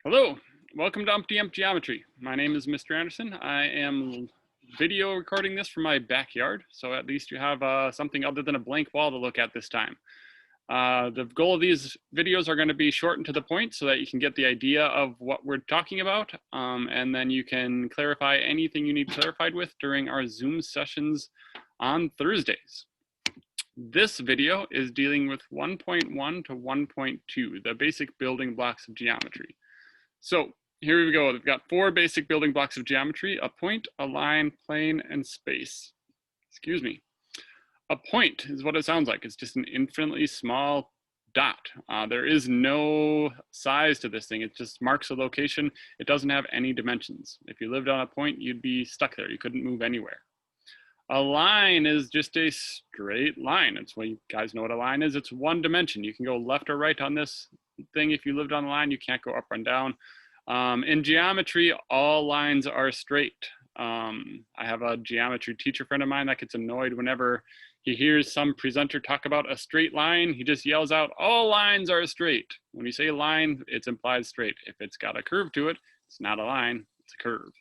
Hello, welcome to UMTYMP Geometry. My name is Mr. Anderson. I am video recording this from my backyard, so at least you have something other than a blank wall to look at this time. The goal of these videos are going to be short and to the point so that you can get the idea of what we're talking about, and then you can clarify anything you need clarified with during our Zoom sessions on Thursdays. This video is dealing with 1.1 to 1.2, the basic building blocks of geometry. So here we go. We've got four basic building blocks of geometry: a point, a line, plane, and space. Excuse me. A point is what it sounds like. It's just an infinitely small dot. There is no size to this thing. It just marks a location. It doesn't have any dimensions. If you lived on a point, you'd be stuck there. You couldn't move anywhere. A line is just a straight line. It's what you guys know what a line is. It's one dimension. You can go left or right on this thing. If you lived on the line, you can't go up and down. In geometry, all lines are straight. I have a geometry teacher friend of mine that gets annoyed whenever he hears some presenter talk about a straight line. He just yells out, "All lines are straight." When you say line, it's implied straight. If it's got a curve to it, it's not a line, it's a curve.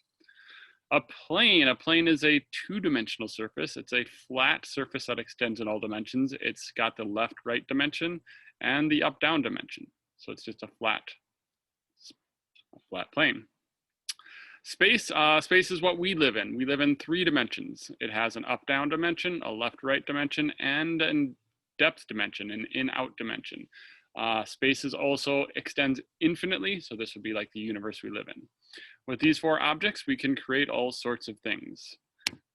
A plane is a two-dimensional surface. It's a flat surface that extends in all dimensions. It's got the left-right dimension and the up-down dimension. So it's just a flat plane. Space is what we live in. We live in three dimensions. It has an up-down dimension, a left-right dimension, and a depth dimension, an in-out dimension. Space also extends infinitely, so this would be like the universe we live in. With these four objects, we can create all sorts of things.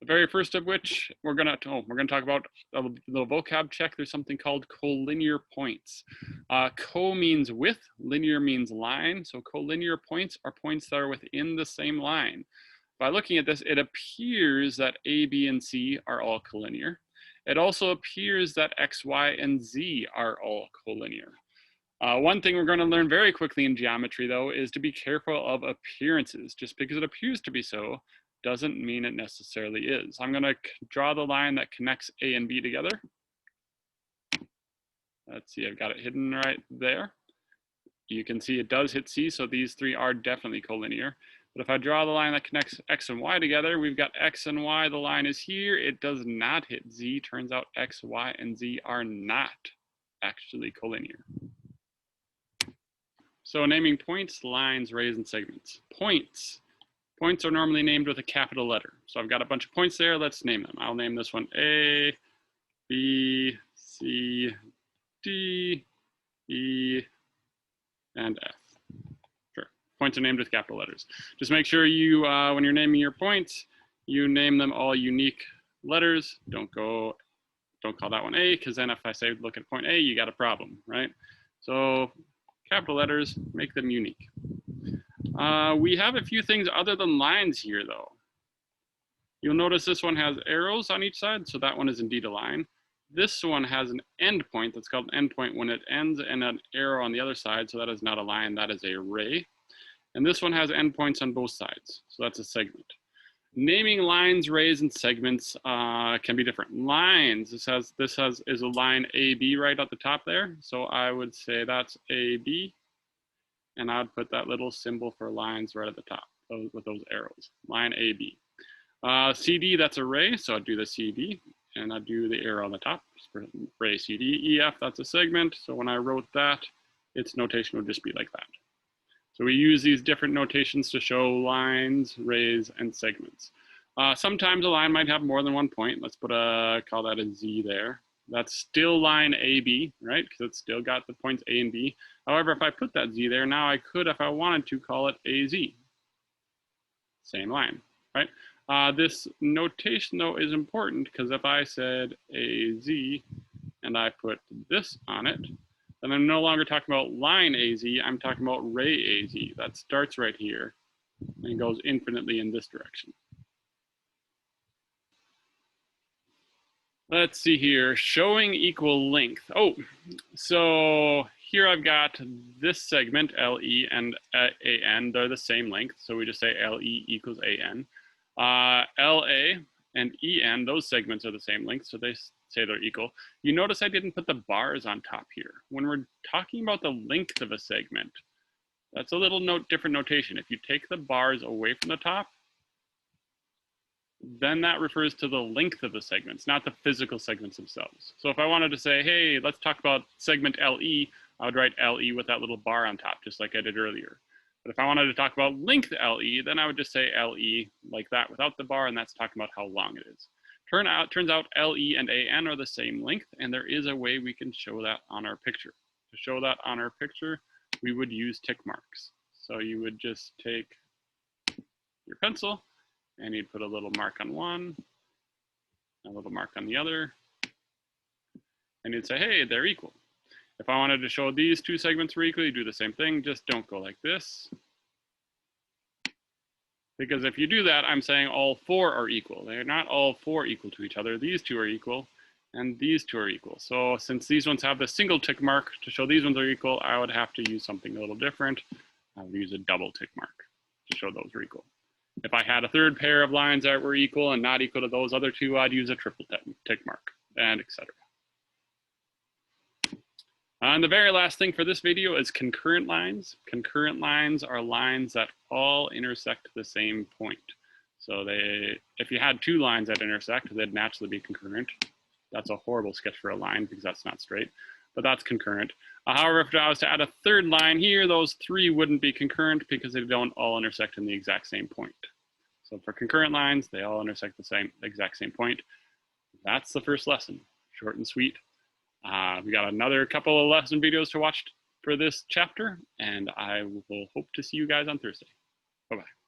The very first of which we're gonna talk about a little vocab check. There's something called collinear points. Co means with, linear means line. So collinear points are points that are within the same line. By looking at this, it appears that A, B, and C are all collinear. It also appears that X, Y, and Z are all collinear. One thing we're going to learn very quickly in geometry, though, is to be careful of appearances. Just because it appears to be so doesn't mean it necessarily is. I'm going to draw the line that connects A and B together. Let's see, I've got it hidden right there. You can see it does hit C, so these three are definitely collinear. But if I draw the line that connects X and Y together, we've got X and Y, the line is here. It does not hit Z. Turns out X, Y, and Z are not actually collinear. So naming points, lines, rays, and segments. Points. Points are normally named with a capital letter. So I've got a bunch of points there. Let's name them. I'll name this one A, B, C, D, E, and F. Sure. Points are named with capital letters. Just make sure you, when you're naming your points, you name them all unique letters. Don't call that one A, because then if I say look at point A, you got a problem, right? So capital letters, make them unique. We have a few things other than lines here, though. You'll notice this one has arrows on each side, so that one is indeed a line. This one has an end point that's called an endpoint when it ends, and an arrow on the other side, so that is not a line, that is a ray. And this one has endpoints on both sides, so that's a segment. Naming lines, rays, and segments can be different. Lines, this is a line AB right at the top there. So I would say that's AB, and I'd put that little symbol for lines right at the top with those arrows, line AB. CD, that's a ray, so I'd do the CD, and I'd do the arrow on the top for ray CD. EF, that's a segment, so when I wrote that, its notation would just be like that. So we use these different notations to show lines, rays, and segments. Sometimes a line might have more than one point. Let's call that a Z there. That's still line AB, right? Because it's still got the points A and B. However, if I put that Z there, now I could, if I wanted to, call it AZ. Same line, right? This notation, though, is important because if I said AZ and I put this on it, then I'm no longer talking about line AZ, I'm talking about ray AZ. That starts right here and goes infinitely in this direction. Let's see here, showing equal length. Oh, so here I've got this segment, LE and AN, they're the same length. So we just say LE equals AN. LA and EN, those segments are the same length, so they say they're equal. You notice I didn't put the bars on top here. When we're talking about the length of a segment, That's a little different notation. If you take the bars away from the top, then that refers to the length of the segments, not the physical segments themselves. So if I wanted to say, hey, let's talk about segment LE, I would write LE with that little bar on top, just like I did earlier. But if I wanted to talk about length LE, then I would just say LE like that without the bar, and that's talking about how long it is. Turns out LE and AN are the same length, and there is a way we can show that on our picture. To show that on our picture, we would use tick marks. So you would just take your pencil, and you'd put a little mark on one, a little mark on the other, and you'd say, hey, they're equal. If I wanted to show these two segments were equal, you do the same thing, just don't go like this. Because if you do that, I'm saying all four are equal. They're not all four equal to each other. These two are equal, and these two are equal. So since these ones have the single tick mark, to show these ones are equal, I would have to use something a little different. I would use a double tick mark to show those are equal. If I had a third pair of lines that were equal and not equal to those other two, I'd use a triple tick mark, and etc. And the very last thing for this video is concurrent lines. Concurrent lines are lines that all intersect the same point. So if you had two lines that intersect, they'd naturally be concurrent. That's a horrible sketch for a line because that's not straight, but that's concurrent. However, if I was to add a third line here, those three wouldn't be concurrent because they don't all intersect in the exact same point. So for concurrent lines, they all intersect the exact same point. That's the first lesson, short and sweet. We got another couple of lesson videos to watch for this chapter, and I will hope to see you guys on Thursday. Bye-bye.